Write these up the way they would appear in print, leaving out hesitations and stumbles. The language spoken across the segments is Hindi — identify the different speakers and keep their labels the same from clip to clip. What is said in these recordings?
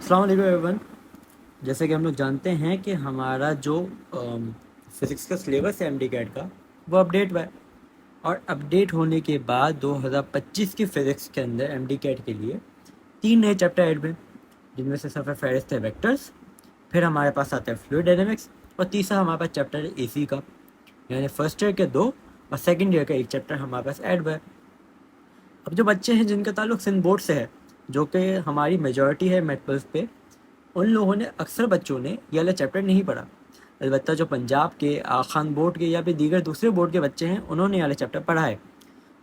Speaker 1: अस्सलाम वालेकुम एवरीवन। जैसे कि हम लोग जानते हैं कि हमारा जो फिज़िक्स का सिलेबस है एमडी कैट का वो अपडेट हुआ है। और अपडेट होने के बाद 2025 की फ़िज़िक्स के अंदर एमडी कैट के लिए 3 नए चैप्टर ऐड हुए, जिनमें से सबसे फहरिस्त है वेक्टर्स, फिर हमारे पास आता है फ्लूइड डायनेमिक्स और तीसरा हमारे पास चैप्टर है एसी का। यानी फर्स्ट ईयर के 2 और सेकेंड ईयर का 1 चैप्टर हमारे पास ऐड हुआ है। अब जो बच्चे हैं जिनका ताल्लुक सिंध बोर्ड से है, जो कि हमारी मेजॉरिटी है मेटपल्स पे, उन लोगों ने अक्सर बच्चों ने ये वाला चैप्टर नहीं पढ़ा। अलबत्ता जो पंजाब के खान बोर्ड के या फिर दीगर दूसरे बोर्ड के बच्चे हैं, उन्होंने ये वाला चैप्टर पढ़ा है।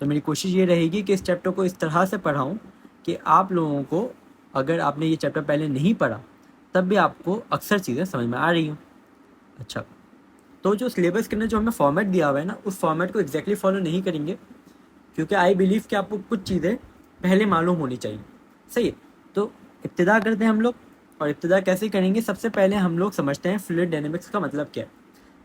Speaker 1: तो मेरी कोशिश ये रहेगी कि इस चैप्टर को इस तरह से पढ़ाऊँ कि आप लोगों को, अगर आपने ये चैप्टर पहले नहीं पढ़ा, तब भी आपको अक्सर चीज़ें समझ में आ रही हों। अच्छा, तो जो सिलेबस के अंदर जो हमें फॉर्मेट दिया हुआ है ना, उस फॉर्मेट को एग्जैक्टली फॉलो नहीं करेंगे, क्योंकि आई बिलीव कि आपको कुछ चीज़ें पहले मालूम होनी चाहिए। सही है, तो इब्तिदा करते हैं हम लोग। और इब्तिदा कैसे करेंगे, सबसे पहले हम लोग समझते हैं फ्लूइड डायनेमिक्स का मतलब क्या है।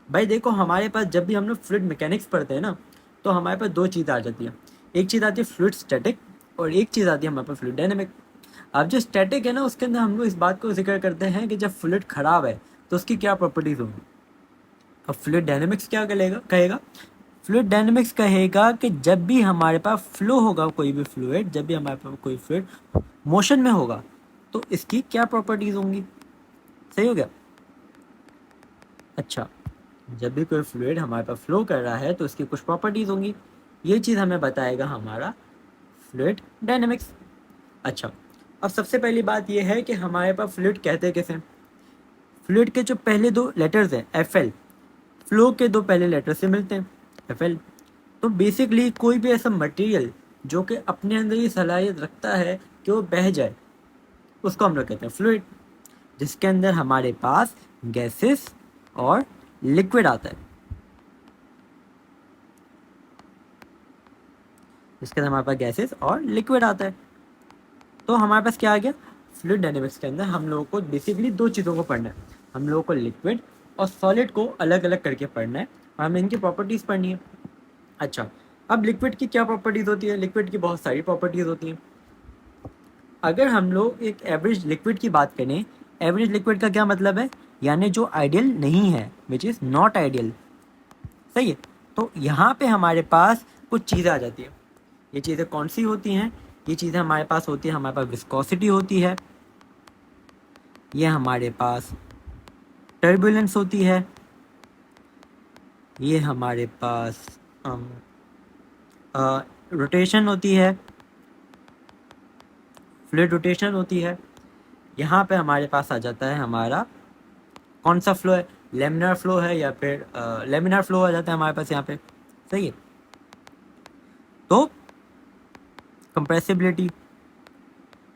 Speaker 1: भाई देखो, हमारे पास जब भी हम लोग फ्लूइड मैकेनिक्स पढ़ते हैं ना, तो हमारे पास 2 चीज़ आ जाती है। एक चीज़ आती है फ्लूइड स्टैटिक और एक चीज़ आती है हमारे पास फ्लूइड डायनेमिक। अब जो स्टैटिक है ना, उसके अंदर हम लोग इस बात को जिक्र करते हैं कि जब फ्लूइड खराब है तो उसकी क्या प्रॉपर्टीज़ होंगी। अब फ्लूइड डायनेमिक्स क्या कहेगा, फ्लूइड डायनेमिक्स कहेगा कि जब भी हमारे पास फ्लो होगा, कोई भी फ्लूइड, जब भी हमारे पास कोई फ्लूइड मोशन में होगा, तो इसकी क्या प्रॉपर्टीज़ होंगी। सही हो गया। अच्छा, जब भी कोई फ्लूइड हमारे पास फ्लो कर रहा है तो इसकी कुछ प्रॉपर्टीज़ होंगी। ये चीज़ हमें बताएगा हमारा फ्लूइड डायनेमिक्स। अच्छा, अब सबसे पहली बात यह है कि हमारे पास फ्लूइड कहते किसे हैं। फ्लूइड के जो पहले 2 लेटर्स हैं एफ फ्लो के 2 पहले लेटर से मिलते हैं एफ। तो बेसिकली कोई भी ऐसा मटेरियल जो कि अपने अंदर ये सलाहियत रखता है कि वो बह जाए, उसको हम लोग कहते हैं फ्लूइड। जिसके अंदर हमारे पास गैसेस और लिक्विड आता है, जिसके अंदर हमारे पास गैसेस और लिक्विड आता है। तो हमारे पास क्या आ गया, फ्लूइड डायनेमिक्स के अंदर हम लोगों को बेसिकली 2 चीज़ों को पढ़ना है। हम लोगों को लिक्विड और सॉलिड को अलग अलग करके पढ़ना है और हमें इनकी प्रॉपर्टीज़ पढ़नी है। अच्छा, अब लिक्विड की क्या प्रॉपर्टीज़ होती है। लिक्विड की बहुत सारी प्रॉपर्टीज़ होती हैं। अगर हम लोग एक एवरेज लिक्विड की बात करें, एवरेज लिक्विड का क्या मतलब है, यानी जो आइडियल नहीं है, विच इज़ नॉट आइडियल। सही है, तो यहाँ पे हमारे पास कुछ चीज़ें आ जाती है। ये चीज़ें कौन सी होती हैं, ये चीज़ें हमारे पास होती है, हमारे पास विस्कोसिटी होती है, ये हमारे पास टर्बुलेंस होती है, ये हमारे पास रोटेशन होती है, फ्लूइड रोटेशन होती है। यहाँ पे हमारे पास आ जाता है हमारा कौन सा फ्लो है, लेमिनार फ्लो है या फिर लेमिनार फ्लो आ जाता है हमारे पास यहाँ पे। सही है, तो कंप्रेसिबिलिटी।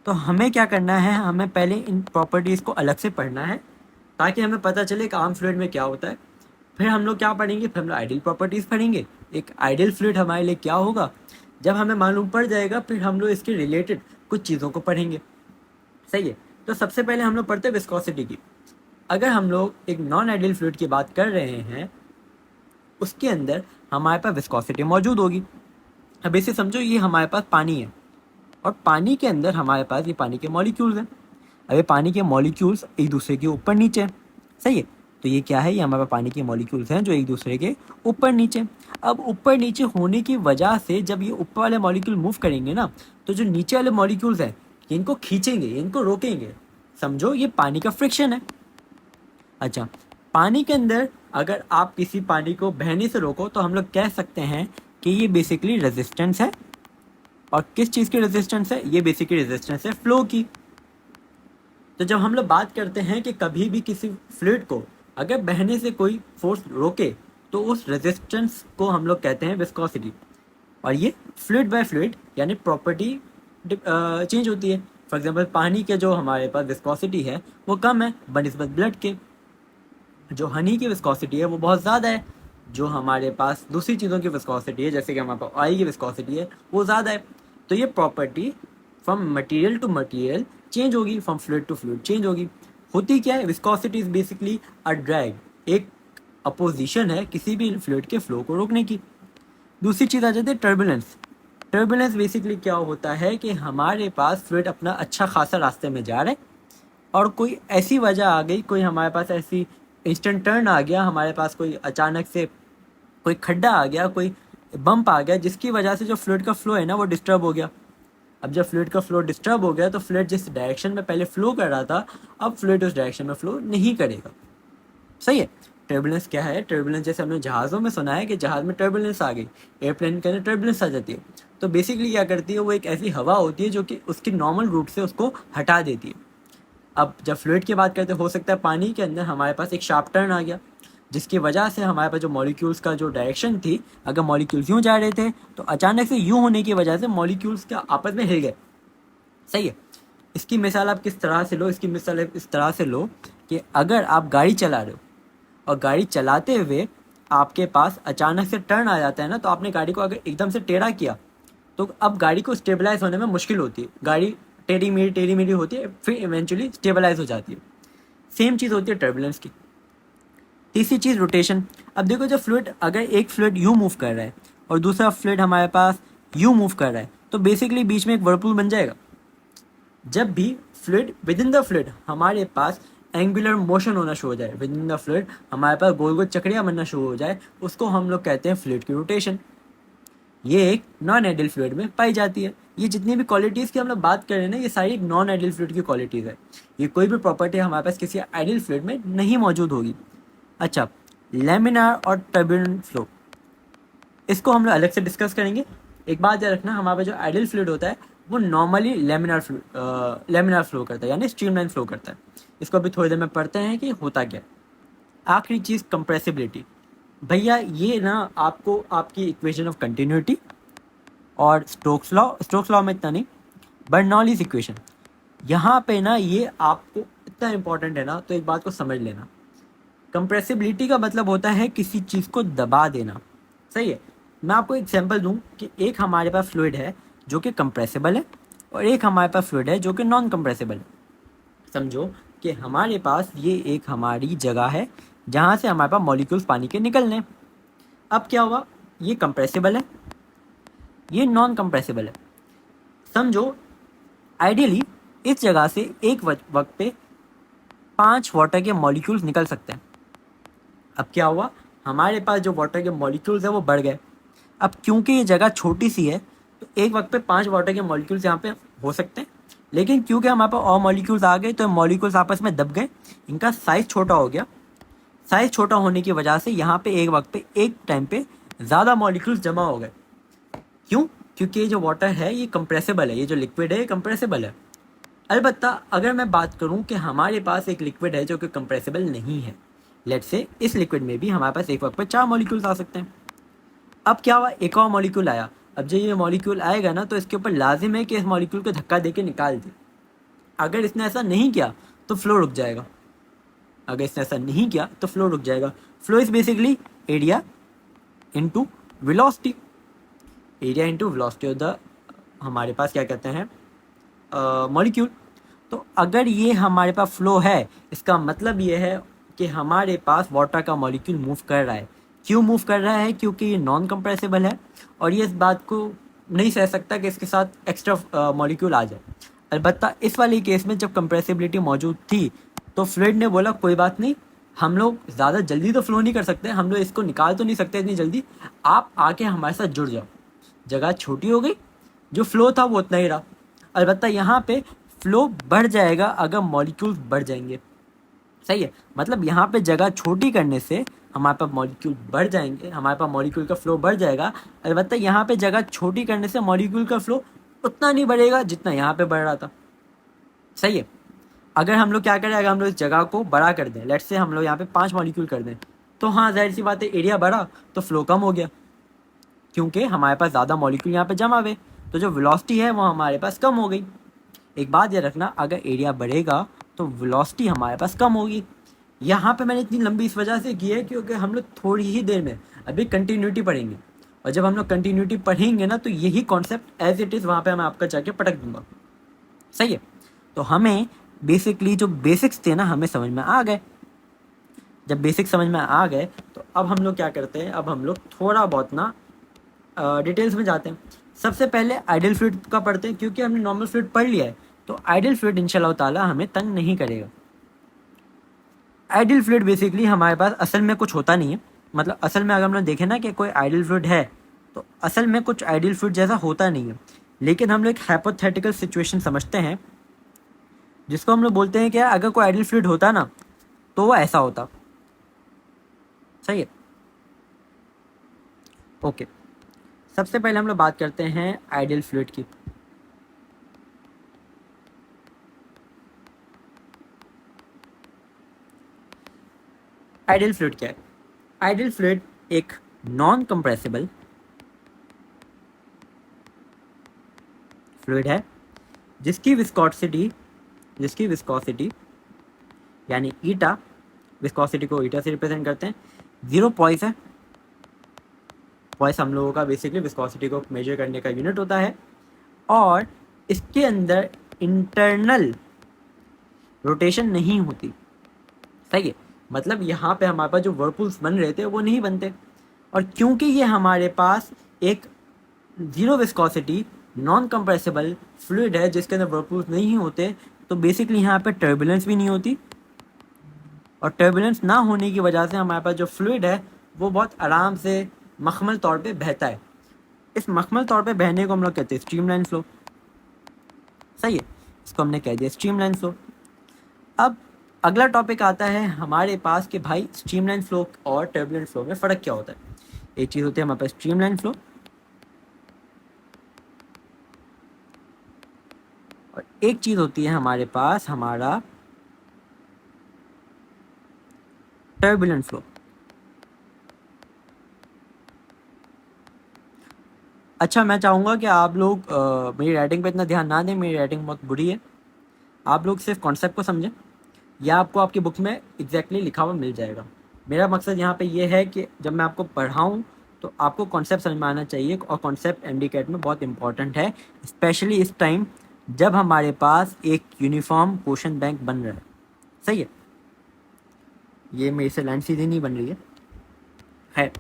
Speaker 1: तो हमें क्या करना है, हमें पहले इन प्रॉपर्टीज़ को अलग से पढ़ना है ताकि हमें पता चले कि आम फ्लूइड में क्या होता है। फिर हम लोग क्या पढ़ेंगे, फिर हम लोग आइडियल प्रॉपर्टीज़ पढ़ेंगे। एक आइडियल फ्लूइड हमारे लिए क्या होगा, जब हमें मालूम पड़ जाएगा, फिर हम लोग इसके रिलेटेड कुछ चीज़ों को पढ़ेंगे। सही है, तो सबसे पहले हम लोग पढ़ते हैं विस्कोसिटी की। अगर हम लोग एक नॉन आइडियल फ्लूइड की बात कर रहे हैं, उसके अंदर हमारे पास विस्कोसिटी मौजूद होगी। अब इसे समझो, ये हमारे पास पानी है और पानी के अंदर हमारे पास ये पानी के मॉलिक्यूल्स हैं। अब ये पानी के मॉलिक्यूल्स एक दूसरे के ऊपर नीचे हैं। सही है, तो ये क्या है, ये हमारे पास पानी के मॉलिक्यूल्स हैं जो एक दूसरे के ऊपर नीचे। अब ऊपर नीचे होने की वजह से जब ये ऊपर वाले मॉलिक्यूल मूव करेंगे ना, तो जो नीचे वाले मॉलिक्यूल्स हैं ये इनको खींचेंगे, इनको रोकेंगे। समझो ये पानी का फ्रिक्शन है। अच्छा, पानी के अंदर अगर आप किसी पानी को बहने से रोको तो हम लोग कह सकते हैं कि ये बेसिकली रेजिस्टेंस है। और किस चीज़ की रेजिस्टेंस है, ये बेसिकली रेजिस्टेंस है फ्लो की। तो जब हम लोग बात करते हैं कि कभी भी किसी फ्लूइड को अगर बहने से कोई फोर्स रोके, तो उस रेजिस्टेंस को हम लोग कहते हैं विस्कोसिटी। और ये फ्लूइड बाय फ्लूइड यानी प्रॉपर्टी चेंज होती है। फॉर एग्जांपल पानी के जो हमारे पास विस्कोसिटी है वो कम है बनिस्बत ब्लड के। जो हनी की विस्कोसिटी है वो बहुत ज़्यादा है। जो हमारे पास दूसरी चीज़ों की विस्कोसिटी है, जैसे कि हमारे पास ऑयल की विस्कोसिटी है, वो ज़्यादा है। तो ये property from material to material change होगी, from fluid to fluid change होगी। होती क्या है, viscosity is basically a drag, एक अपोजिशन है किसी भी फ्लूइड के फ्लो को रोकने की। दूसरी चीज़ आ जाती है टर्बुलेंस। टर्बुलेंस बेसिकली क्या होता है कि हमारे पास फ्लूइड अपना अच्छा खासा रास्ते में जा रहा है, और कोई ऐसी वजह आ गई, कोई हमारे पास ऐसी इंस्टेंट टर्न आ गया, हमारे पास कोई अचानक से कोई खड्डा आ गया, कोई बम्प आ गया, जिसकी वजह से जो फ्लूइड का फ्लो है ना वो डिस्टर्ब हो गया। अब जब फ्लूइड का फ्लो डिस्टर्ब हो गया तो फ्लूइड जिस डायरेक्शन में पहले फ्लो कर रहा था, अब फ्लूइड उस डायरेक्शन में फ्लो नहीं करेगा। सही है। टर्बुलेंस क्या है? टर्बुलेंस जैसे हमने जहाज़ों में सुना है कि जहाज़ में टर्बुलेंस आ गई, एयरप्लेन के अंदर टर्बुलेंस आ जाती है। तो बेसिकली क्या करती है, वो एक ऐसी हवा होती है जो कि उसकी नॉर्मल रूट से उसको हटा देती है। अब जब फ्लूइड की बात करते हैं, हो सकता है पानी के अंदर हमारे पास एक शार्प टर्न आ गया, जिसकी वजह से हमारे पास जो मॉलिक्यूल्स का जो डायरेक्शन थी, अगर मॉलिक्यूल्स यूँ जा रहे थे तो अचानक से यूँ होने की वजह से मॉलिक्यूल्स का आपस में हिल गए। सही है। इसकी मिसाल आप किस तरह से लो? इसकी मिसाल इस तरह से लो कि अगर आप गाड़ी चला रहे हो और गाड़ी चलाते हुए आपके पास अचानक से टर्न आ जाता है ना, तो आपने गाड़ी को अगर एकदम से टेढ़ा किया तो अब गाड़ी को स्टेबलाइज होने में मुश्किल होती है। गाड़ी टेढ़ी मेढ़ी होती है, फिर इवेंचुअली स्टेबलाइज हो जाती है। सेम चीज़ होती है टर्बुलेंस की। तीसरी चीज़ रोटेशन। अब देखो, जब फ्लूइड, अगर एक फ्लूइड यूँ मूव कर रहा है और दूसरा फ्लूइड हमारे पास यूँ मूव कर रहा है, तो बेसिकली बीच में एक वर्लपूल बन जाएगा। जब भी fluid with in the fluid हमारे पास एंगुलर मोशन होना शुरू हो जाए, विद इन द फ्लूइड हमारे पास गोल गोल चक्रियाँ बनना शुरू हो जाए, उसको हम लोग कहते हैं फ्लूइड की रोटेशन। ये एक नॉन आइडियल फ्लूइड में पाई जाती है। ये जितनी भी क्वालिटीज़ की हम लोग बात कर रहे हैं ना, ये सारी नॉन आइडियल फ्लूइड की क्वालिटीज़ है। ये कोई भी प्रॉपर्टी हमारे पास किसी आइडियल फ्लूइड में नहीं मौजूद होगी। अच्छा, लेमिनार और टर्बुलेंट फ्लो, इसको हम लोग अलग से डिस्कस करेंगे। एक बात याद रखना, हमारा जो आइडियल फ्लूइड होता है वो नॉर्मली लेमिनार फ्लो करता है, यानी स्ट्रीमलाइन फ्लो करता है। इसको अभी थोड़ी देर में पढ़ते हैं कि होता क्या है। आखिरी चीज़ कंप्रेसिबिलिटी। भैया ये ना आपको आपकी इक्वेशन ऑफ कंटिन्यूटी और स्टोक्स लॉ में इतना नहीं, बर्नौलीज इक्वेशन, यहाँ पे ना ये आपको इतना इंपॉर्टेंट है ना, तो एक बात को समझ लेना। कंप्रेसिबिलिटी का मतलब होता है किसी चीज़ को दबा देना। सही है। मैं आपको एग्जांपल दूं कि एक हमारे पास फ्लूइड है जो कि कंप्रेसिबल है और एक हमारे पास फ्लूइड है जो कि नॉन कंप्रेसिबल है। समझो कि हमारे पास ये एक हमारी जगह है जहाँ से हमारे पास मॉलिक्यूल्स पानी के निकलने। अब क्या हुआ, ये कंप्रेसिबल है, ये नॉन कंप्रेसिबल है। समझो आइडियली इस जगह से एक वक्त पे 5 वाटर के मॉलिक्यूल्स निकल सकते हैं। अब क्या हुआ, हमारे पास जो वाटर के मॉलिक्यूल्स है वो बढ़ गए। अब क्योंकि ये जगह छोटी सी है तो एक वक्त पे 5 वाटर के मॉलिक्यूल्स यहाँ पे हो सकते हैं, लेकिन क्योंकि हमारे पास और मॉलिक्यूल्स आ गए तो मॉलिक्यूल्स आपस में दब गए, इनका साइज़ छोटा हो गया। साइज़ छोटा होने की वजह से यहाँ पे एक वक्त पे एक टाइम पे ज़्यादा मॉलिक्यूल्स जमा हो गए। क्यों? क्योंकि ये जो वाटर है ये कंप्रेसिबल है, ये जो लिक्विड है ये कंप्रेसिबल है। अलबत्ता अगर मैं बात करूं कि हमारे पास एक लिक्विड है जो कि कंप्रेसिबल नहीं है, लेट्स से इस लिक्विड में भी हमारे पास एक वक्त पर 4 मॉलिक्यूल्स आ सकते हैं। अब क्या हुआ, एक और मॉलिक्यूल आया। अब जब ये मॉलिक्यूल आएगा ना तो इसके ऊपर लाजिम है कि इस मॉलिक्यूल को धक्का दे के निकाल दे। अगर इसने ऐसा नहीं किया तो फ्लो रुक जाएगा। अगर इसने ऐसा नहीं किया तो फ्लो रुक जाएगा। Flow is basically area into velocity. Area into velocity of the, हमारे पास क्या कहते हैं, मॉलिक्यूल। तो अगर ये हमारे पास फ्लो है, इसका मतलब ये है कि हमारे पास वाटर का मॉलिक्यूल मूव कर रहा है। क्यों मूव कर रहा है? क्योंकि ये नॉन कंप्रेसिबल है और ये इस बात को नहीं सह सकता कि इसके साथ एक्स्ट्रा मॉलिक्यूल आ जाए। अलबत्ता इस वाले केस में जब कंप्रेसिबिलिटी मौजूद थी तो फ्लूइड ने बोला कोई बात नहीं, हम लोग ज़्यादा जल्दी तो फ्लो नहीं कर सकते, हम लोग इसको निकाल तो नहीं सकते इतनी जल्दी, आप आके हमारे साथ जुड़ जाओ। जगह छोटी हो गई, जो फ्लो था वो उतना ही रहा। अलबत्ता यहाँ पे फ्लो बढ़ जाएगा अगर मॉलिक्यूल्स बढ़ जाएंगे। सही है। मतलब यहाँ पे जगह छोटी करने से हमारे पास मॉलिक्यूल बढ़ जाएंगे, हमारे पास मॉलिक्यूल का फ्लो बढ़ जाएगा। अलबत्ता यहाँ पे जगह छोटी करने से मॉलिक्यूल का फ्लो उतना नहीं बढ़ेगा जितना यहाँ पे बढ़ रहा था। सही है। अगर हम लोग क्या करें, अगर हम लोग इस जगह को बड़ा कर दें, लेट्स से हम लोग यहाँ पे 5 मॉलिक्यूल कर दें, तो हाँ जाहिर सी बात है एरिया बढ़ा तो फ्लो कम हो गया, क्योंकि हमारे पास ज़्यादा मॉलिक्यूल यहाँ पे जमा हुए, तो जो वेलोसिटी है वो हमारे पास कम हो गई। एक बात ये रखना, अगर एरिया बढ़ेगा तो वेलोसिटी हमारे पास कम होगी। यहाँ पे मैंने इतनी लंबी इस वजह से की है क्योंकि हम लोग थोड़ी ही देर में अभी कंटिन्यूटी पढ़ेंगे, और जब हम लोग कंटिन्यूटी पढ़ेंगे ना तो यही कॉन्सेप्ट एज इट इज़ वहाँ पे मैं आपका जाके पटक दूंगा। सही है। तो हमें बेसिकली जो बेसिक्स थे ना हमें समझ में आ गए। जब बेसिक्स समझ में आ गए तो अब हम लोग क्या करते हैं, अब हम लोग थोड़ा बहुत ना डिटेल्स में जाते हैं। सबसे पहले आइडियल फ्लूइड का पढ़ते हैं, क्योंकि हमने नॉर्मल फ्लूइड पढ़ लिया है, तो आइडियल फ्लूइड इंशाल्लाह ताला हमें तंग नहीं करेगा। आइडियल फ्लूइड बेसिकली हमारे पास असल में कुछ होता नहीं है, मतलब असल में अगर हम लोग देखें ना कि कोई आइडियल फ्लूइड है तो असल में कुछ आइडियल फ्लूइड जैसा होता नहीं है, लेकिन हम लोग एक हाइपोथेटिकल सिचुएशन समझते हैं जिसको हम लोग बोलते हैं कि अगर कोई आइडियल फ्लूइड होता ना तो वो ऐसा होता। सही है, ओके। सबसे पहले हम लोग बात करते हैं आइडियल फ्लूइड की। आइडियल फ्लूइड क्या है? आइडियल फ्लूइड एक नॉन कंप्रेसिबल फ्लूइड है जिसकी विस्कोसिटी यानी ईटा, विस्कोसिटी को ईटा से रिप्रेजेंट करते हैं, 0 पॉइस है। पॉइस हम लोगों का बेसिकली विस्कोसिटी को मेजर करने का यूनिट होता है, और इसके अंदर इंटरनल रोटेशन नहीं होती। सही है, मतलब यहाँ पे हमारे पास जो वर्लपूल्स बन रहे थे वो नहीं बनते, और क्योंकि ये हमारे पास एक 0 विस्कोसिटी नॉन कंप्रेसिबल फ्लूइड है जिसके अंदर वर्लपूल्स नहीं होते, तो बेसिकली यहाँ पे टर्बुलेंस भी नहीं होती, और टर्बुलेंस ना होने की वजह से हमारे पास जो फ्लूइड है वो बहुत आराम से मखमल तौर पे बहता है। इस मखमल तौर पे बहने को हम लोग कहते हैं स्ट्रीमलाइन फ्लो। सही है, इसको हमने कह दिया स्ट्रीमलाइन फ्लो। अब अगला टॉपिक आता है हमारे पास कि भाई स्ट्रीमलाइन फ्लो और टर्बुलेंट फ्लो में फ़र्क क्या होता है। एक चीज़ होती है हमारे पास स्ट्रीमलाइन फ्लो, और एक चीज़ होती है हमारे पास हमारा टर्बुलेंट फ्लो। अच्छा, मैं चाहूँगा कि आप लोग मेरी राइटिंग पे इतना ध्यान ना दें, मेरी राइटिंग बहुत बुरी है। आप लोग सिर्फ कॉन्सेप्ट को समझें, या आपको आपकी बुक में एग्जैक्टली लिखा हुआ मिल जाएगा। मेरा मकसद यहाँ पे ये है कि जब मैं आपको पढ़ाऊँ तो आपको कॉन्सेप्ट समझ में आना चाहिए, और कॉन्सेप्ट एमडीकैट में बहुत इंपॉर्टेंट है, स्पेशली इस टाइम जब हमारे पास एक यूनिफॉर्म क्वेश्चन बैंक बन रहा है। सही है, ये मेरे से लाइन सीधी नहीं बन रही है।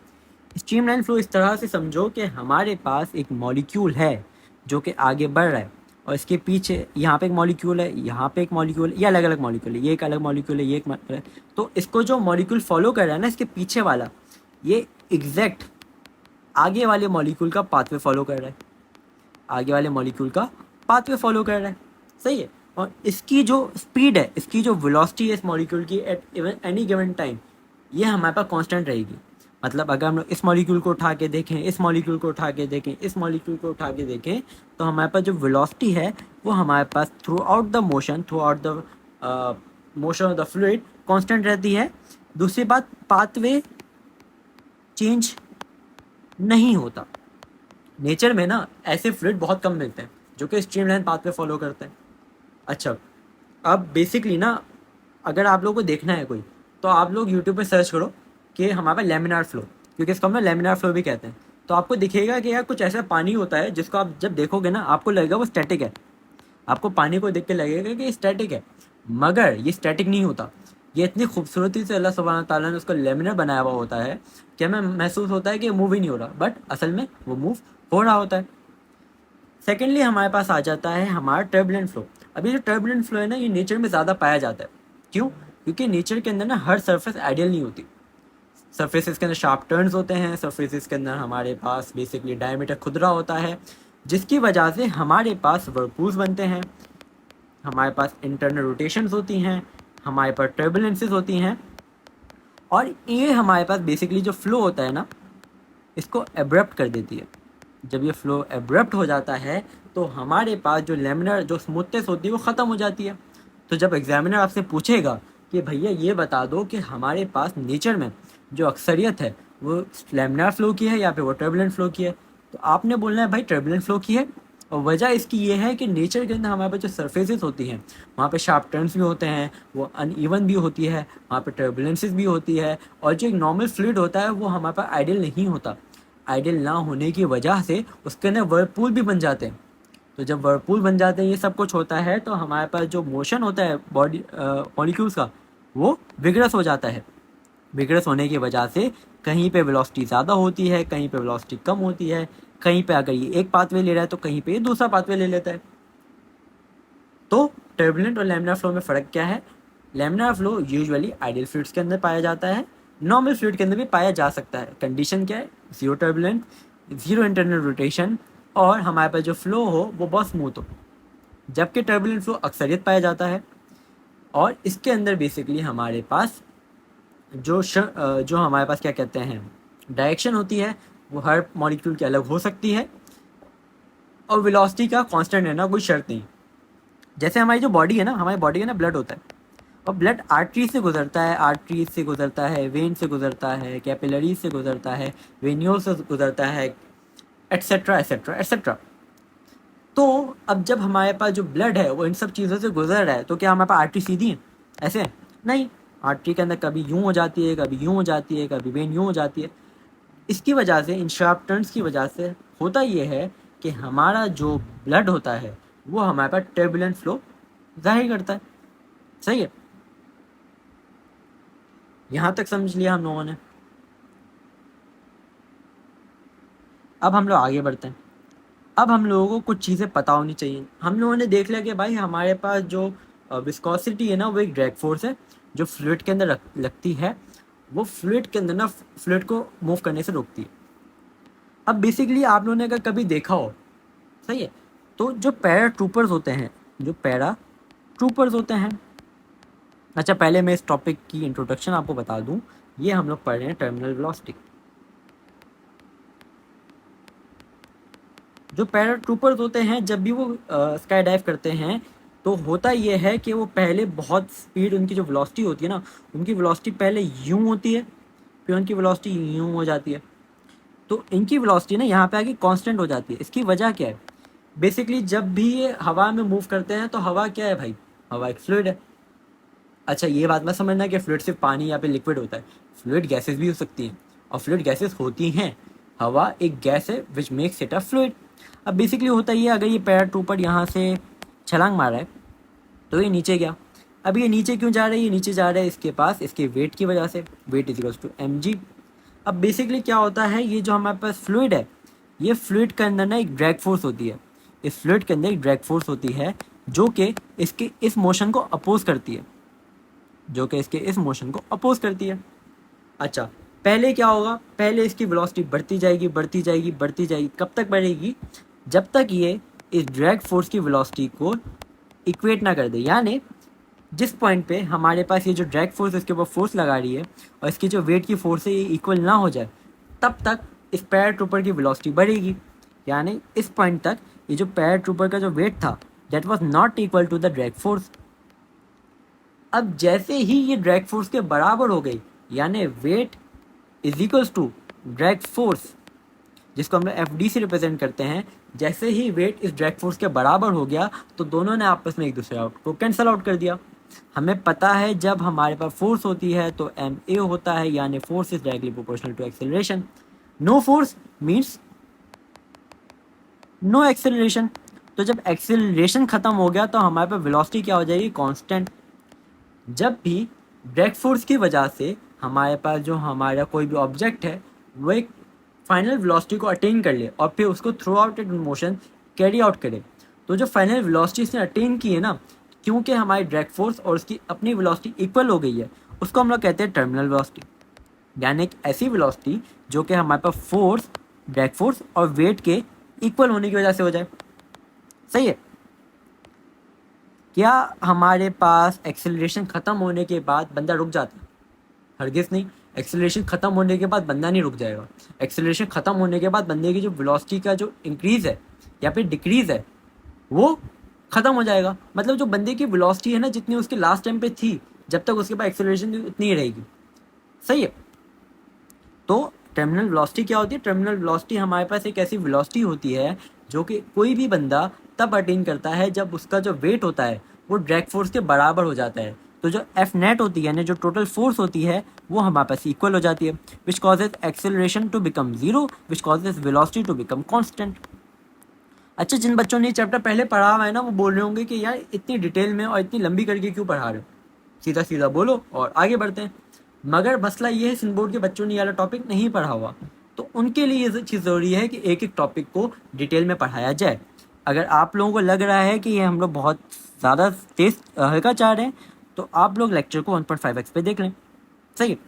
Speaker 1: स्ट्रीमलाइन फ्लो इस तरह से समझो कि हमारे पास एक मॉलिक्यूल है जो कि आगे बढ़ रहा है, और इसके पीछे यहाँ पे एक मॉलिक्यूल है, यहाँ पे एक मॉलिक्यूल है, ये अलग अलग मॉलिक्यूल है, ये एक अलग मॉलिक्यूल है, ये एक मॉलिक्यूल है। तो इसको जो मॉलिक्यूल फॉलो कर रहा है ना, इसके पीछे वाला, ये एग्जैक्ट आगे वाले मॉलिक्यूल का पाथवे फॉलो कर रहा है, आगे वाले मॉलिक्यूल का पाथवे फॉलो कर रहा है। सही है, और इसकी जो स्पीड है, इसकी जो वेलोसिटी है इस मॉलिक्यूल की at even any given time, ये हमारे पास कांस्टेंट रहेगी। मतलब अगर हम लोग इस मॉलिक्यूल को उठा के देखें, इस मॉलिक्यूल को उठा के देखें, इस मॉलिक्यूल को उठा के देखें, तो हमारे पास जो वेलोसिटी है वो हमारे pass through out the motion of the fluid constant रहती है। दूसरी बात, पाथवे चेंज नहीं होता। नेचर में ना ऐसे फ्लूइड बहुत कम मिलते हैं जो कि स्ट्रीमलाइन पाथवे फॉलो करते हैं। अच्छा, अब बेसिकली ना अगर आप लोगों को देखना है कोई, तो आप लोग यूट्यूब पे सर्च करो कि हमारे पास लेमिनार फ्लो, क्योंकि इसको हम लोग लेमिनार फ्लो भी कहते हैं। तो आपको दिखेगा कि यार कुछ ऐसा पानी होता है जिसको आप जब देखोगे ना आपको लगेगा वो स्टैटिक है, आपको पानी को देख के लगेगा कि ये स्टैटिक है, मगर ये स्टैटिक नहीं होता। ये इतनी खूबसूरती से अल्लाह सुब्हानहू तआला ने उसको लेमिनार बनाया हुआ होता है कि हमें महसूस होता है कि मूव ही नहीं हो रहा, बट असल में वो मूव हो रहा होता है। सेकेंडली हमारे पास आ जाता है हमारा टर्बुलेंट फ्लो। अभी जो टर्बुलेंट फ्लो है ना, ये नेचर में ज़्यादा पाया जाता है। क्यों? क्योंकि नेचर के अंदर ना हर सरफेस आइडियल नहीं होती। सरफेसेस के अंदर शार्प टर्न्स होते हैं, सरफेसेस के अंदर हमारे पास बेसिकली डायमीटर खुदरा होता है, जिसकी वजह से हमारे पास वर्लपूल्स बनते हैं, हमारे पास इंटरनल रोटेशंस होती हैं, हमारे पास टर्बुलेंसेस होती हैं, और ये हमारे पास बेसिकली जो फ्लो होता है ना, इसको एब्रप्ट कर देती है। जब ये फ्लो एब्रप्ट हो जाता है तो हमारे पास जो लेमिनर जो स्मूथनेस होती है वो ख़त्म हो जाती है। तो जब एग्जामिनर आपसे पूछेगा कि भैया ये बता दो कि हमारे पास नेचर में जो अक्सरियत है वो लेमिनार फ्लो की है या फिर वो टर्बुलेंट फ्लो की है, तो आपने बोलना है भाई टर्बुलेंट फ्लो की है। और वजह इसकी ये है कि नेचर के अंदर हमारे पास जो सरफेसेस होती हैं वहाँ पे शार्प टर्न्स भी होते हैं, वो अनइवन भी होती है, वहाँ पे टर्बुलेंसेस भी होती है, और जो एक नॉर्मल फ्लूइड होता है वो हमारे पास आइडियल नहीं होता। आइडियल ना होने की वजह से उसके अंदर वर्लपूल भी बन जाते हैं। तो जब वर्लपूल बन जाते हैं, ये सब कुछ होता है, तो हमारे पास जो मोशन होता है बॉडी मॉलिक्यूल्स का वो विग्रस हो जाता है। विग्रस होने की वजह से कहीं पे वेलोसिटी ज़्यादा होती है, कहीं पे वेलोसिटी कम होती है, कहीं पे अगर ये एक पाथवे ले रहा है तो कहीं पे ये दूसरा पाथवे ले लेता है। तो टर्बुलेंट और लैमिनार फ्लो में फ़र्क क्या है? Laminar flow usually ideal fluids के अंदर पाया जाता है, नॉर्मल फ्लूइड के अंदर भी पाया जा सकता है। कंडीशन क्या है? Zero turbulent, zero internal rotation और हमारे पास जो फ्लो हो वो बहुत स्मूथ हो। जबकि टर्बुलेंट फ्लो अक्सरियत पाया जाता है और इसके अंदर बेसिकली हमारे पास जो हमारे पास क्या कहते हैं डायरेक्शन होती है वो हर मॉलिक्यूल की अलग हो सकती है और वेलोसिटी का कांस्टेंट रहना कोई शर्त नहीं। जैसे हमारी जो बॉडी है ना, हमारी बॉडी का ना ब्लड होता है और ब्लड आर्टरी से गुजरता है, आर्टरी से गुजरता है, वेन से गुजरता है, कैपिलरी से गुजरता है, वेन्यूल से गुजरता है, एट्सेट्रा एट्सेट्रा एट्सेट्रा। तो अब जब हमारे पास जो ब्लड है वो इन सब चीज़ों से गुजर रहा है तो क्या हमारे पास आर्टरी सीधी है? ऐसे नहीं, आर्टरी के अंदर कभी यूँ हो जाती है, कभी यूँ हो जाती है, कभी वेन यूँ हो जाती है। इसकी वजह से, इन शार्प टर्न्स की वजह से होता ये है कि हमारा जो ब्लड होता है वो हमारे पास टर्बुलेंट फ्लो जाहिर करता है। सही है, यहाँ तक समझ लिया हम लोगों ने। अब हम लोग आगे बढ़ते हैं। अब हम लोगों को कुछ चीज़ें पता होनी चाहिए। हम लोगों ने देख लिया कि भाई हमारे पास जो विस्कोसिटी है ना वो एक ड्रैग फोर्स है जो फ्लूइड के अंदर लगती है, वो फ्लूइड के अंदर ना फ्लूइड को मूव करने से रोकती है। अब बेसिकली आप लोगों ने अगर कभी देखा हो, सही है, तो जो पैरा ट्रूपर्स होते हैं, जो पैरा ट्रूपर्स होते हैं, अच्छा पहले मैं इस टॉपिक की इंट्रोडक्शन आपको बता दूं। ये हम लोग पढ़ रहे हैं टर्मिनल वेलोसिटी। जो पैरा ट्रूपर्स होते हैं जब भी वो स्काई डाइव करते हैं तो होता ये है कि वो पहले बहुत स्पीड, उनकी जो वेलोसिटी होती है ना, उनकी वेलोसिटी पहले यूं होती है, फिर उनकी वेलोसिटी यूं हो जाती है। तो इनकी वेलोसिटी ना यहाँ पे आके कांस्टेंट हो जाती है। इसकी वजह क्या है? बेसिकली जब भी ये हवा में मूव करते हैं तो हवा क्या है भाई? हवा एक फ्लूइड है। अच्छा ये बात मत समझना कि फ्लूइड सिर्फ पानी या फिर लिक्विड होता है, फ्लूइड गैसेस भी हो सकती हैं और फ्लूइड गैसेस होती हैं। हवा एक गैस है which makes it a fluid. अब बेसिकली होता ये, अगर ये पैराट्रूपर यहाँ से छलांग मारा है तो ये नीचे गया। अब ये नीचे क्यों जा रहा है? ये नीचे जा रहा है इसके पास इसके वेट की वजह से, weight is equals to mg। अब बेसिकली क्या होता है, ये जो हमारे पास फ्लूइड है, ये फ्लूइड के अंदर ना एक ड्रैग फोर्स होती है। इस फ्लूइड के अंदर एक ड्रैग फोर्स होती है जो कि इसके इस मोशन को अपोज करती है, जो कि इसके इस मोशन को अपोज करती है। अच्छा पहले क्या होगा? पहले इसकी वेलोसिटी बढ़ती जाएगी बढ़ती जाएगी बढ़ती जाएगी। कब तक बढ़ेगी? जब तक ये इस ड्रैग फोर्स की वेलोसिटी को इक्वेट ना कर दे, यानी जिस पॉइंट पे हमारे पास ये जो ड्रैग फोर्स इसके ऊपर फोर्स लगा रही है और इसकी जो वेट की फोर्स है ये इक्वल ना हो जाए, तब तक इस पैराट्रूपर की वेलोसिटी बढ़ेगी। यानी इस पॉइंट तक ये जो पैराट्रूपर का जो वेट था that was not equal to the drag force. अब जैसे ही ये ड्रैग फोर्स के बराबर हो गई, यानी weight is equals to drag force, जिसको हम लोग एफ डी से रिप्रेजेंट करते हैं, जैसे ही वेट इस ड्रैग फोर्स के बराबर हो गया तो दोनों ने आपस में एक दूसरे को कैंसल आउट कर दिया। हमें पता है जब हमारे पास फोर्स होती है तो एम ए होता है, यानी force is directly proportional to acceleration. No force means no acceleration. तो जब एक्सेलरेशन खत्म हो गया तो हमारे पास वेलोसिटी क्या हो जाएगी? कांस्टेंट। जब भी ड्रैग फोर्स की वजह से हमारे पास जो हमारा कोई भी ऑब्जेक्ट है वो एक फाइनल वेलोसिटी को अटेन कर ले और फिर उसको through out it motion carry out करे, तो जो फाइनल वेलोसिटी इसने अटेन की है ना, क्योंकि हमारी ड्रैग फोर्स और उसकी अपनी वेलोसिटी इक्वल हो गई है, उसको हम लोग कहते हैं टर्मिनल वेलोसिटी। यानी एक ऐसी वेलोसिटी जो कि हमारे पास फोर्स, ड्रैग फोर्स और वेट के इक्वल होने की वजह से हो जाए। सही है? क्या हमारे पास एक्सेलरेशन ख़त्म होने के बाद बंदा रुक जाता है? हरगिज़ नहीं। एक्सेलरेशन ख़त्म होने के बाद बंदा नहीं रुक जाएगा। एक्सेलरेशन ख़त्म होने के बाद बंदे की जो वेलोसिटी का जो इंक्रीज़ है या फिर डिक्रीज़ है वो ख़त्म हो जाएगा। मतलब जो बंदे की वेलोसिटी है ना, जितनी उसके लास्ट टाइम पे थी, जब तक उसके पास एक्सेलरेशन उतनी ही रहेगी। सही है? तो टर्मिनल वेलोसिटी क्या होती है? टर्मिनल वेलोसिटी हमारे पास एक ऐसी वेलोसिटी होती है जो कि कोई भी बंदा तब अटेन करता है जब उसका जो वेट होता है वो ड्रैग फोर्स के बराबर हो जाता है। तो जो एफ नेट होती है, यानी जो टोटल फोर्स होती है, वो हमारे पास इक्वल हो जाती है, which causes acceleration to become zero, which causes velocity to become constant. अच्छा जिन बच्चों ने चैप्टर पहले पढ़ा हुआ है ना, वो बोल रहे होंगे कि यार इतनी डिटेल में और इतनी लंबी करके क्यों पढ़ा रहे हो? सीधा सीधा बोलो और आगे बढ़ते हैं। मगर मसला ये है, सिंध बोर्ड के बच्चों ने ये वाला टॉपिक नहीं पढ़ा हुआ, तो उनके लिए ये चीज़ ज़रूरी है कि एक एक टॉपिक को डिटेल में पढ़ाया जाए। अगर आप लोगों को लग रहा है कि ये हम लोग बहुत ज़्यादा तेज हल्का चाह रहे हैं तो आप लोग लेक्चर को 1.5x पे देख लें। सही है,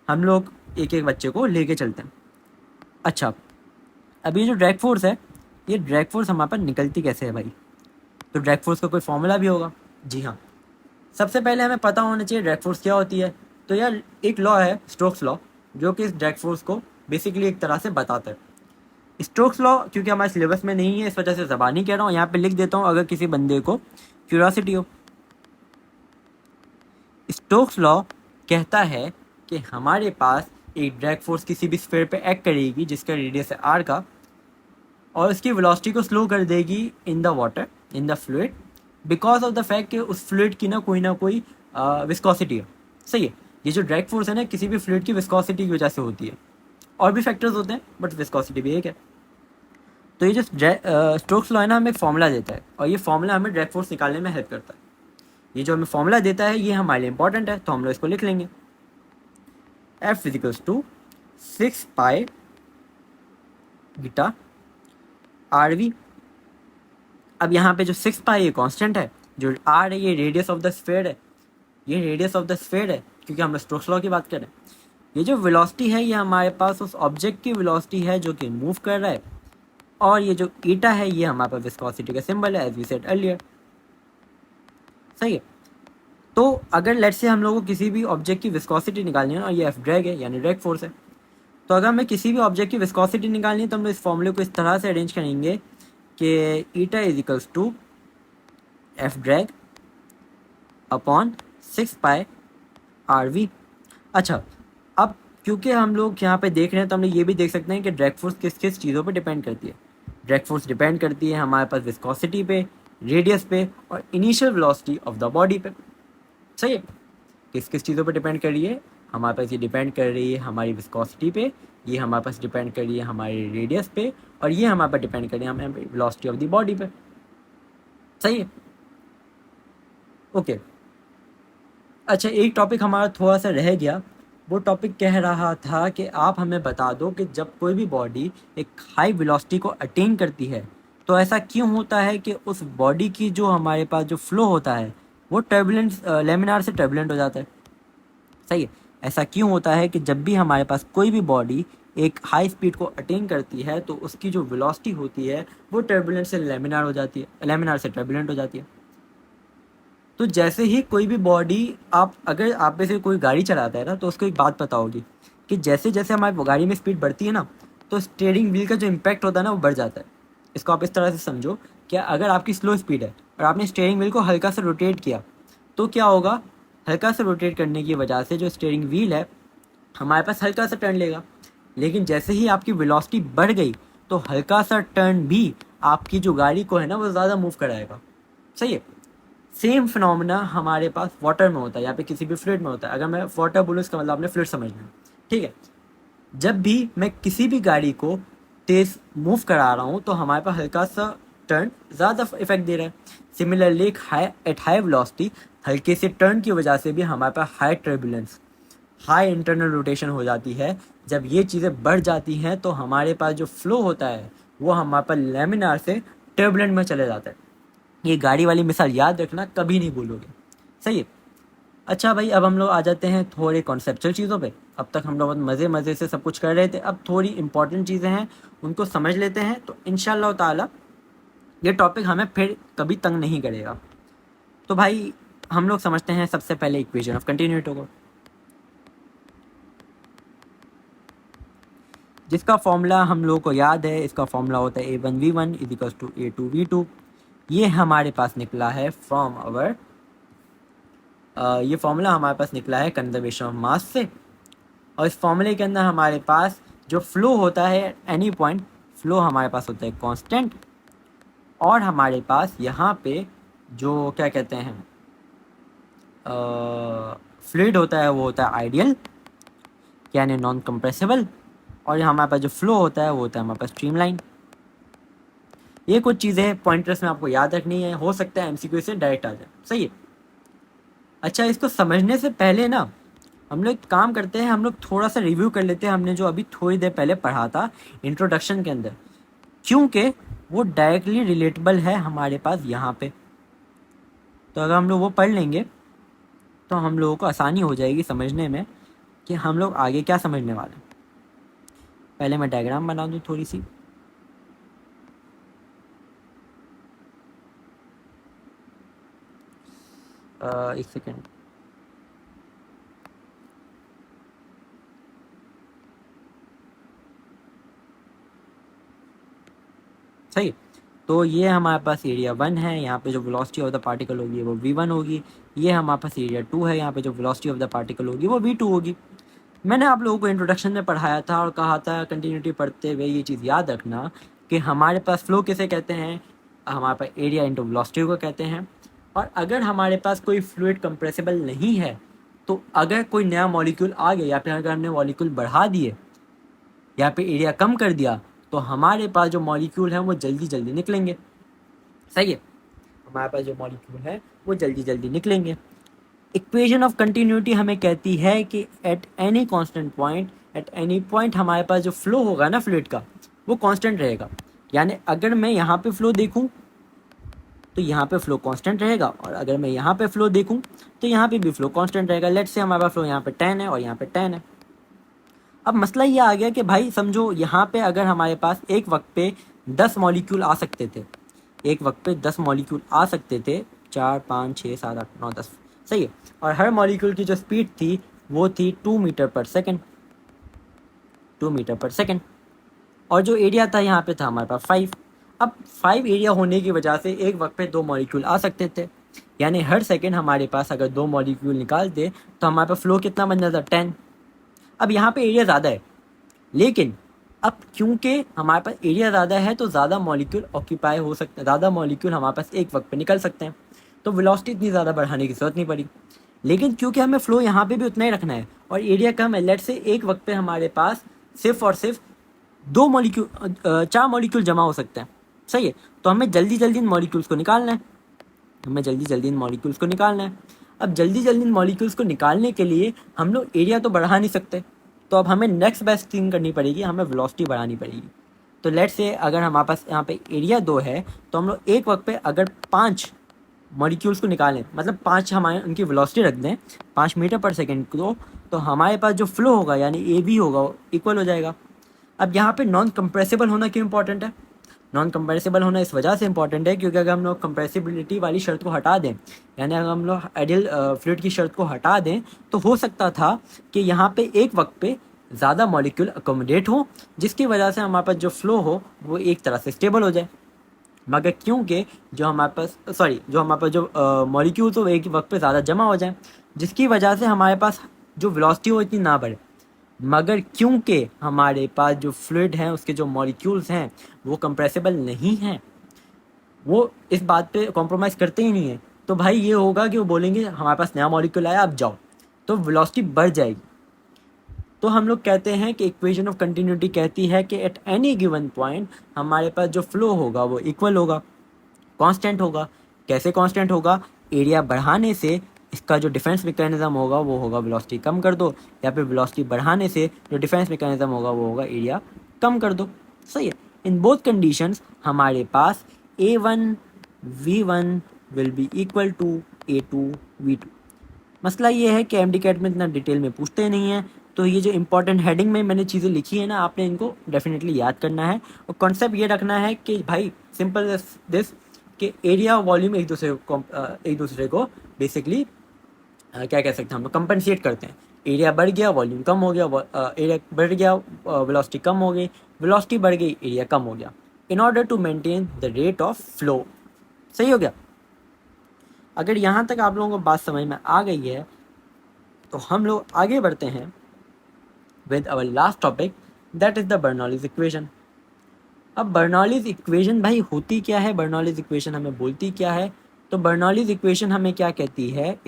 Speaker 1: हम लोग एक एक बच्चे को लेके चलते हैं। अच्छा, अब ये जो ड्रैग फोर्स है, ये ड्रैग फोर्स हमारे पास निकलती कैसे है भाई? तो ड्रैग फोर्स का कोई फॉर्मूला भी होगा। जी हाँ, सबसे पहले हमें पता होना चाहिए ड्रैग फोर्स क्या होती है। तो यार एक लॉ है स्टोक्स लॉ, जो कि इस ड्रैग फोर्स को बेसिकली एक तरह से बताता है। स्टोक्स लॉ क्योंकि हमारे सिलेबस में नहीं है इस वजह से ज़बानी कह रहा हूँ, यहाँ पे लिख देता हूँ अगर किसी बंदे को क्यूरियोसिटी हो। स्टोक्स लॉ कहता है कि हमारे पास एक ड्रैग फोर्स किसी भी स्फीयर पे एक्ट करेगी जिसका रेडियस है r का, और उसकी वेलोसिटी को स्लो कर देगी in the water, in the fluid, because of the fact कि उस फ्लूइड की ना कोई विस्कोसिटी है। सही है, ये जो ड्रैग फोर्स है ना किसी भी फ्लूइड की विस्कोसिटी की वजह से होती है। और भी फैक्टर्स होते हैं बट विस्कोसिटी भी एक है। तो ये जो स्टोक्स लॉ है ना हमें एक फॉर्मूला देता है, और ये फॉर्मूला हमें ड्रैग फोर्स निकालने में हेल्प करता है। ये जो हमें फॉर्मूला देता है ये हमारे लिए इंपॉर्टेंट है, तो हम लोग इसको लिख लेंगे। F equals to 6 pi beta RV। अब यहाँ पे जो 6 पाई ये कांस्टेंट है, जो R है ये रेडियस ऑफ द स्फीयर है, ये रेडियस ऑफ द स्फीयर है क्योंकि हम स्टोक्स लॉ की बात कर रहे हैं। ये जो वेलोसिटी है ये हमारे पास उस ऑब्जेक्ट की वेलोसिटी है जो कि मूव कर रहा है, और ये जो ईटा है ये हमारे पास विस्कोसिटी का सिंबल है, एज वी सेड अर्लियर। सही है, तो अगर लेट्स से हम लोगों को किसी भी ऑब्जेक्ट की विस्कोसिटी निकालनी है, और ये एफ ड्रैग है यानी ड्रैग फोर्स है, तो अगर हमें किसी भी ऑब्जेक्ट की विस्कोसिटी निकालनी है तो हम लोग इस फॉर्मूले को इस तरह से अरेंज करेंगे कि eta is equals to F drag upon 6 pi RV। अच्छा, अब क्योंकि हम लोग यहाँ पे देख रहे हैं तो हम लोग ये भी देख सकते हैं कि ड्रैग फोर्स किस किस चीज़ों पे डिपेंड करती है। ड्रैग फोर्स डिपेंड करती है हमारे पास विस्कोसिटी पे, रेडियस पे, और initial velocity of the body पे। सही है, किस किस चीज़ों पे डिपेंड कर रही है? हमारे पास ये डिपेंड कर रही है हमारी विस्कोसिटी पे, ये हमारे पास डिपेंड कर रही है हमारे रेडियस पे, और ये हमारे पास डिपेंड कर रही है हमारी वेलोसिटी ऑफ द बॉडी पे। सही है, ओके। अच्छा, एक टॉपिक हमारा थोड़ा सा रह गया। वो टॉपिक कह रहा था कि आप हमें बता दो कि जब कोई भी बॉडी एक हाई वेलोसिटी को अटेन करती है तो ऐसा क्यों होता है कि उस बॉडी की जो हमारे पास जो फ्लो होता है वो टर्बुलेंस लेमिनार से टर्बुलेंट हो जाता है। सही है, ऐसा क्यों होता है कि जब भी हमारे पास कोई भी बॉडी एक हाई स्पीड को अटेन करती है तो उसकी जो वेलोसिटी होती है वो टर्बुलेंट से लेमिनार हो जाती है, लेमिनार से टर्बुलेंट हो जाती है। तो जैसे ही कोई भी बॉडी, आप अगर आप में से कोई गाड़ी चलाता है ना तो उसको एक बात पता होगी कि जैसे जैसे हमारी गाड़ी में स्पीड बढ़ती है ना तो स्टीयरिंग व्हील का जो इम्पैक्ट होता है ना वो बढ़ जाता है। इसको आप इस तरह से समझो कि अगर आपकी स्लो स्पीड है और आपने स्टीयरिंग व्हील को हल्का सा रोटेट किया तो क्या होगा, हल्का सा रोटेट करने की वजह से जो स्टीयरिंग व्हील है हमारे पास हल्का सा टर्न लेगा। लेकिन जैसे ही आपकी वेलोसिटी बढ़ गई तो हल्का सा टर्न भी आपकी जो गाड़ी को है ना वो ज़्यादा मूव कराएगा। सही है, सेम फिनोमेना हमारे पास वाटर में होता है या फिर किसी भी फ्लूइड में होता है। अगर मैं वाटर बोलूँ इसका मतलब आपने फ्लूइड समझना है, ठीक है। जब भी मैं किसी भी गाड़ी को तेज़ मूव करा रहा हूँ तो हमारे पास हल्का सा टर्न ज़्यादा इफेक्ट दे रहा है। सिमिलरली एक हाई वेलोसिटी हल्के से टर्न की वजह से भी हमारे पास high turbulence, high internal rotation हो जाती है। जब ये चीज़ें बढ़ जाती हैं तो हमारे पास जो फ्लो होता है वो हमारे पास लेमिनार से टर्बुलेंट में चले जाता है। ये गाड़ी वाली मिसाल याद रखना, कभी नहीं भूलोगे। सही है, अच्छा भाई अब हम लोग आ जाते हैं थोड़े कॉन्सेप्चुअल चीज़ों पे। अब तक हम लोग बहुत मज़े से सब कुछ कर रहे थे, अब थोड़ी इंपॉर्टेंट चीज़ें हैं उनको समझ लेते हैं तो इंशाल्लाह ताला ये टॉपिक हमें फिर कभी तंग नहीं करेगा। तो भाई हम लोग समझते हैं सबसे पहले इक्वेशन ऑफ कंटिन्यूटी को, जिसका फॉर्मूला हम लोगों को याद है। इसका फॉर्मूला होता है A1V1 इजिकल्स टू A2V2। ये हमारे पास निकला है फ्रॉम आवर ये फॉर्मूला हमारे पास निकला है कंजर्वेशन ऑफ मास से। और इस फॉर्मूले के अंदर हमारे पास जो फ्लो होता है एनी पॉइंट, फ्लो हमारे पास होता है कांस्टेंट, और हमारे पास यहाँ पे जो क्या कहते हैं फ्लूइड होता है वो होता है आइडियल यानी नॉन कंप्रेसिबल, और हमारे पास जो फ्लो होता है वो होता है हमारे पास स्ट्रीमलाइन। ये कुछ चीज़ें पॉइंटर्स में आपको याद रखनी है, हो सकता है MCQ से डायरेक्ट आ जाए। सही है, अच्छा इसको समझने से पहले ना हम लोग काम करते हैं, हम लोग थोड़ा सा रिव्यू कर लेते हैं हमने जो अभी थोड़ी देर पहले पढ़ा था इंट्रोडक्शन के अंदर। क्योंकि वो डायरेक्टली रिलेटेबल है हमारे पास यहाँ पे। तो अगर हम लोग वो पढ़ लेंगे तो हम लोगों को आसानी हो जाएगी समझने में कि हम लोग आगे क्या समझने वाले हैं। पहले मैं डायग्राम बना दूँ थोड़ी सी। एक सेकेंड। सही। तो ये हमारे पास एरिया 1 है, यहाँ पे जो वेलोसिटी ऑफ द पार्टिकल होगी वो v1 होगी। ये हमारे पास एरिया 2 है, यहाँ पे जो वेलोसिटी ऑफ द पार्टिकल होगी वो v2 होगी। मैंने आप लोगों को इंट्रोडक्शन में पढ़ाया था और कहा था कंटिन्यूटी पढ़ते हुए ये चीज़ याद रखना कि हमारे पास फ्लो किसे कहते हैं, हमारे पास एरिया इंटू वेलोसिटी को कहते हैं। और अगर हमारे पास कोई फ्लूइड कंप्रेसिबल नहीं है, तो अगर कोई नया मॉलिक्यूल आ गया या फिर अगर हमने मॉलिक्यूल बढ़ा दिए या फिर एरिया कम कर दिया, तो हमारे पास जो मॉलिक्यूल है वो जल्दी जल्दी निकलेंगे। सही है, हमारे पास जो मॉलिक्यूल है वो जल्दी जल्दी निकलेंगे। इक्वेशन ऑफ कंटिन्यूटी हमें कहती है कि at any constant point, at any point हमारे पास जो फ्लो होगा ना फ्लूइड का वो कांस्टेंट रहेगा। यानी अगर मैं यहाँ पे फ्लो देखूँ तो यहाँ पे फ्लो कांस्टेंट रहेगा, और अगर मैं यहाँ पे फ्लो देखूँ तो यहाँ पे भी फ्लो कांस्टेंट रहेगा। लेट्स से हमारे पास फ्लो यहाँ पे 10 है और यहाँ पे 10 है। अब मसला ये आ गया कि भाई समझो यहाँ पे अगर हमारे पास एक वक्त पे 10 मॉलिक्यूल आ सकते थे, एक वक्त पे 10 मॉलिक्यूल आ सकते थे, 4 5 6 7 8 9 10, सही है। और हर मॉलिक्यूल की जो स्पीड थी वो थी 2 मीटर पर सेकेंड, 2 मीटर पर सेकेंड। और जो एरिया था यहाँ पे था हमारे पास 5। अब 5 एरिया होने की वजह से एक वक्त पे 2 मॉलिक्यूल आ सकते थे, यानी हर सेकेंड हमारे पास अगर 2 मॉलिक्यूल निकालते तो हमारे पास फ्लो कितना बन जाता, 10। अब यहाँ पे एरिया ज़्यादा है, लेकिन अब क्योंकि हमारे पास एरिया ज़्यादा है तो ज़्यादा मॉलिक्यूल ऑक्यूपाई हो सकते हैं, ज़्यादा मॉलिक्यूल हमारे पास एक वक्त पे निकल सकते हैं, तो वेलोसिटी इतनी ज़्यादा बढ़ाने की ज़रूरत नहीं पड़ी। लेकिन क्योंकि हमें फ्लो यहाँ पे भी उतना ही रखना है और एरिया कम है, लेट से एक वक्त पे हमारे पास सिर्फ और सिर्फ 4 मॉलिक्यूल जमा हो सकते हैं, सही है। तो हमें जल्दी जल्दी इन मॉलिक्यूल्स को निकालना है, हमें जल्दी जल्दी इन मॉलिक्यूल्स को निकालना है। अब जल्दी जल्दी इन मॉलिक्यूल्स को निकालने के लिए हम लोग एरिया तो बढ़ा नहीं सकते, तो अब हमें नेक्स्ट बेस्ट थिंग करनी पड़ेगी, हमें वेलोसिटी बढ़ानी पड़ेगी। तो लेट्स से अगर हमारे पास यहाँ पे एरिया 2 है तो हम लोग एक वक्त पे अगर 5 मॉलिक्यूल्स को निकालें, मतलब 5 हमारे उनकी वेलोसिटी रख दें 5 मीटर पर सेकेंड को, तो हमारे पास जो फ्लो होगा यानी ए बी होगा वो इक्वल हो जाएगा। अब यहाँ पे नॉन कंप्रेसिबल होना क्यों इंपॉर्टेंट है? नॉन कंप्रेसिबल होना इस वजह से इंपॉर्टेंट है क्योंकि अगर हम लोग कंप्रेसिबिलिटी वाली शर्त को हटा दें, यानी अगर हम लोग आइडियल फ्लूइड की शर्त को हटा दें, तो हो सकता था कि यहाँ पे एक वक्त पे ज़्यादा मॉलिक्यूल अकोमोडेट हो, जिसकी वजह से हमारे पास जो फ्लो हो वो एक तरह से स्टेबल हो जाए। मगर क्योंकि जो हमारे पास जो मॉलिक्यूल्स हो एक वक्त पे ज़्यादा जमा हो जाए, जिसकी वजह से हमारे पास जो वेलोसिटी हो इतनी ना बढ़े। मगर क्योंकि हमारे पास जो फ्लूइड है उसके जो मॉलिक्यूल्स हैं वो कंप्रेसिबल नहीं हैं, वो इस बात पे कॉम्प्रोमाइज़ करते ही नहीं है, तो भाई ये होगा कि वो बोलेंगे हमारे पास नया मॉलिक्यूल आया अब जाओ, तो वेलोसिटी बढ़ जाएगी। तो हम लोग कहते हैं कि इक्वेशन ऑफ कंटिन्यूटी कहती है कि एट एनी गिवन पॉइंट हमारे पास जो फ्लो होगा वो इक्वल होगा, कांस्टेंट होगा। कैसे कांस्टेंट होगा? एरिया बढ़ाने से इसका जो डिफेंस मैकेनिज्म होगा वो होगा वेलोसिटी कम कर दो, या फिर वेलोसिटी बढ़ाने से जो डिफेंस मैकेनिज्म होगा वो होगा एरिया कम कर दो, सही है। इन बोथ कंडीशंस हमारे पास A1 V1 will be equal to A2 V2। मसला ये है कि एमडी कैट में इतना डिटेल में पूछते नहीं है, तो ये जो इंपॉर्टेंट हेडिंग में मैंने चीज़ें लिखी है ना, आपने इनको डेफिनेटली याद करना है। और कॉन्सेप्ट ये रखना है कि भाई सिंपल दिस कि एरिया वॉल्यूम एक दूसरे को बेसिकली क्या कह सकते हैं हम लोग, कंपनसेट करते हैं। एरिया बढ़ गया वॉल्यूम कम हो गया, एरिया बढ़ गया वेलोसिटी कम हो गई, वेलोसिटी बढ़ गई एरिया कम हो गया, in order to maintain the rate of flow. सही हो गया? अगर यहाँ तक आप लोगों को बात समझ में आ गई है तो हम लोग आगे बढ़ते हैं with our last topic, that is the Bernoulli's equation. अब बर्नौलीज इक्वेशन भाई होती क्या है, बर्नौलीज इक्वेशन हमें बोलती क्या है? तो बर्नौलीज इक्वेशन हमें क्या कहती है,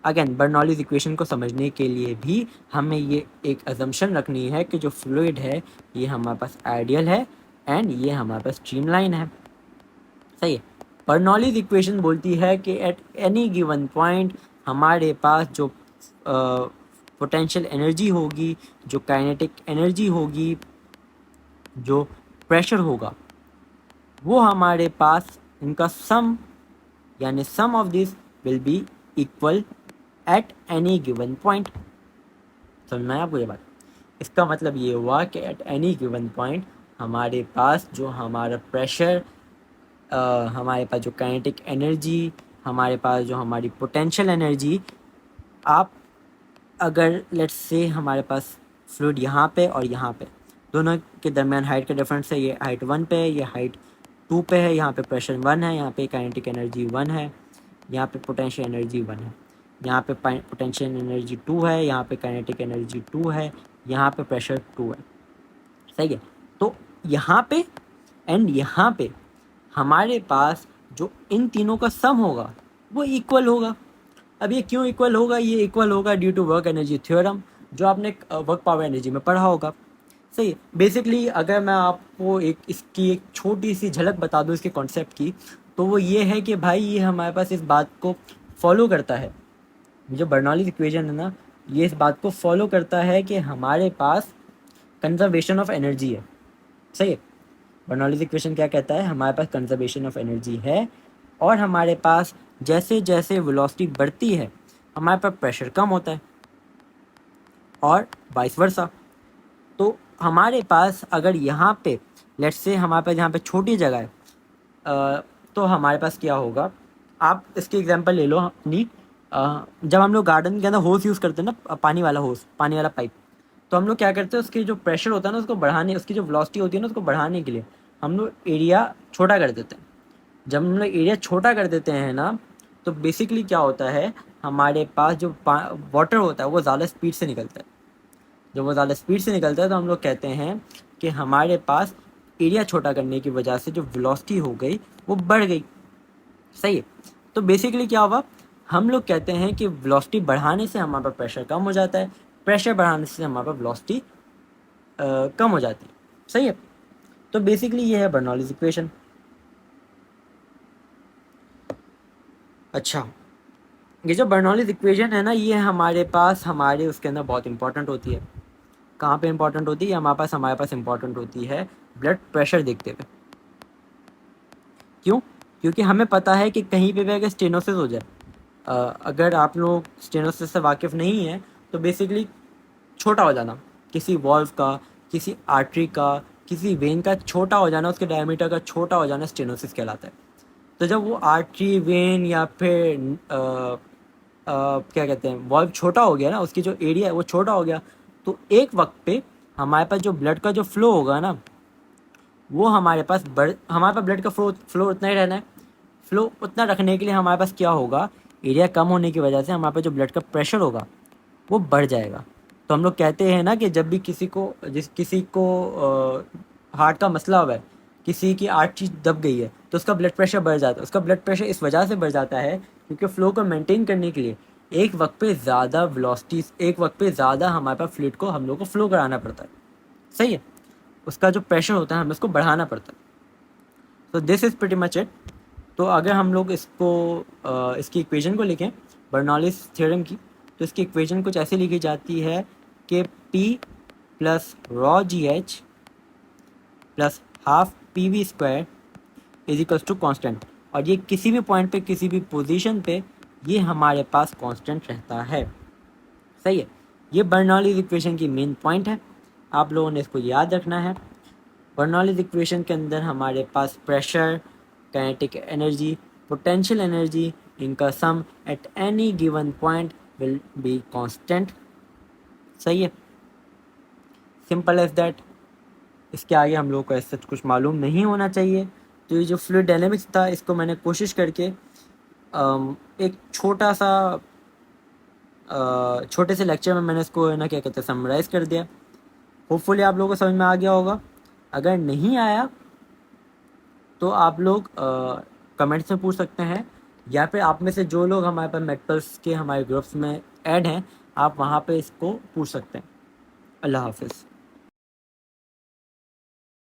Speaker 1: अगेन बर्नौलीज इक्वेशन को समझने के लिए भी हमें ये एक अजम्पशन रखनी है कि जो फ्लूइड है ये हमारे पास आइडियल है एंड ये हमारे पास स्ट्रीमलाइन है, सही है। बर्नौलीज इक्वेशन बोलती है कि एट एनी गिवन पॉइंट हमारे पास जो पोटेंशियल एनर्जी होगी, जो काइनेटिक एनर्जी होगी, जो प्रेशर होगा, वो हमारे पास इनका सम यानी sum of this will be equal at any given point. समझना है आपको ये बात? इसका मतलब ये हुआ कि एट एनी गिवन पॉइंट हमारे पास जो हमारा प्रेशर, हमारे पास जो काइनेटिक एनर्जी, हमारे पास जो हमारी पोटेंशियल एनर्जी, आप अगर लेट्स से हमारे पास फ्लूइड यहाँ पे और यहाँ पे दोनों के दरमियान हाइट का डिफरेंस है, ये हाइट 1 पे है, ये हाइट 2 पे है, यहाँ पे प्रेशर 1 है, यहाँ पे काइनेटिक एनर्जी 1 है, यहाँ पे पोटेंशियल एनर्जी 1 है, यहाँ पे पोटेंशियल एनर्जी 2 है, यहाँ पे काइनेटिक एनर्जी 2 है, यहाँ पे प्रेशर 2 है। सही है? तो यहाँ पे एंड यहाँ पे हमारे पास जो इन तीनों का सम होगा वो इक्वल होगा। अब ये क्यों इक्वल होगा? ये इक्वल होगा due to work energy theorem, जो आपने वर्क पावर एनर्जी में पढ़ा होगा। सही है? बेसिकली अगर मैं आपको इसकी एक छोटी सी झलक बता दूँ इसके कॉन्सेप्ट की, तो वो ये है कि भाई ये हमारे पास इस बात को फॉलो करता है, जो बर्नौलीज इक्वेशन है ना, ये इस बात को फॉलो करता है कि हमारे पास कंजर्वेशन ऑफ एनर्जी है। सही है? बर्नौलीज इक्वेशन क्या कहता है? हमारे पास कंजर्वेशन ऑफ एनर्जी है और हमारे पास जैसे जैसे वेलोसिटी बढ़ती है हमारे पास प्रेशर कम होता है और वाइस वर्सा। तो हमारे पास अगर यहाँ पे लेट्स से हमारे पास यहाँ पे छोटी जगह है, तो हमारे पास क्या होगा? आप इसकी एग्जांपल ले लो अपनी, जब हम लोग गार्डन के अंदर होस यूज़ करते हैं ना, पानी वाला होस, पानी वाला पाइप, तो हम लोग क्या करते हैं, उसके जो प्रेशर होता है ना उसको बढ़ाने, उसकी जो वेलोसिटी होती है ना उसको बढ़ाने के लिए हम लोग एरिया छोटा कर देते हैं। जब हम लोग एरिया छोटा कर देते हैं ना, तो बेसिकली क्या होता है, हमारे पास जो वाटर होता है वो ज़्यादा स्पीड से निकलता है। जब वो ज़्यादा स्पीड से निकलता है तो हम लोग कहते हैं कि हमारे पास एरिया छोटा करने की वजह से जो वेलोसिटी हो गई वो बढ़ गई। सही है? तो बेसिकली क्या हुआ, हम लोग कहते हैं कि वेलोसिटी बढ़ाने से हमारे पास प्रेशर कम हो जाता है, प्रेशर बढ़ाने से हमारे पास वेलोसिटी कम हो जाती है। सही है? तो बेसिकली ये है बर्नौलीज इक्वेशन। अच्छा, ये जो बर्नौलीज इक्वेशन है ना, ये हमारे पास हमारे उसके अंदर बहुत इंपॉर्टेंट होती है। कहाँ पे इंपॉर्टेंट होती है? हमारे पास इंपॉर्टेंट होती है ब्लड प्रेशर देखते हुए। क्यों? क्योंकि हमें पता है कि कहीं पे भी अगर स्टेनोसिस हो जाए, अगर आप लोग स्टेनोसिस से वाकिफ़ नहीं हैं तो बेसिकली छोटा हो जाना किसी वॉल्व का, किसी आर्टरी का, किसी वेन का छोटा हो जाना, उसके डायमीटर का छोटा हो जाना स्टेनोसिस कहलाता है। तो जब वो आर्टरी, वेन या फिर क्या कहते हैं वॉल्व छोटा हो गया ना, उसकी जो एरिया है वो छोटा हो गया, तो एक वक्त पे हमारे पास जो ब्लड का जो फ्लो होगा ना, वो हमारे पास ब्लड का फ्लो उतना ही रहना है। फ्लो उतना रखने के लिए हमारे पास क्या होगा, एरिया कम होने की वजह से हमारे पास जो ब्लड का प्रेशर होगा वो बढ़ जाएगा। तो हम लोग कहते हैं ना कि जब भी किसी को हार्ट का मसला हुआ है, किसी की आर्टरी दब गई है, तो उसका ब्लड प्रेशर बढ़ जाता है। उसका ब्लड प्रेशर इस वजह से बढ़ जाता है क्योंकि फ्लो को मेंटेन करने के लिए एक वक्त पे ज़्यादा वेलोसिटी, एक वक्त पे ज़्यादा हमारे पास फ्लूइड को हम लोग को फ्लो कराना पड़ता है। सही है? उसका जो प्रेशर होता है हमें उसको बढ़ाना पड़ता है। तो this is pretty much it. तो अगर हम लोग इसकी इक्वेशन को लिखें बर्नौलीज थ्योरम की, तो इसकी इक्वेशन कुछ ऐसे लिखी जाती है कि P plus rho g h plus half p v square is equals to constant. और ये किसी भी पॉइंट पे, किसी भी पोजीशन पे ये हमारे पास कांस्टेंट रहता है। सही है? ये बर्नौलीज इक्वेशन की मेन पॉइंट है, आप लोगों ने इसको याद रखना है। बर्नौलीज इक्वेशन के अंदर हमारे पास pressure, kinetic energy, potential energy, इनका sum at any given point will be constant. सही है? Simple as that. इसके आगे हम लोग को ऐसा कुछ मालूम नहीं होना चाहिए। तो ये जो फ्लूइड डायनेमिक्स था, इसको मैंने कोशिश करके एक छोटे से लेक्चर में मैंने इसको ना क्या कहते हैं समराइज़ कर दिया। होपफुली आप लोगों को समझ में आ गया होगा। अगर नहीं आया तो आप लोग कमेंट्स में पूछ सकते हैं, या फिर आप में से जो लोग हमारे पास मेटल्स के हमारे ग्रुप्स में ऐड हैं, आप वहाँ पे इसको पूछ सकते हैं। अल्लाह हाफिज़।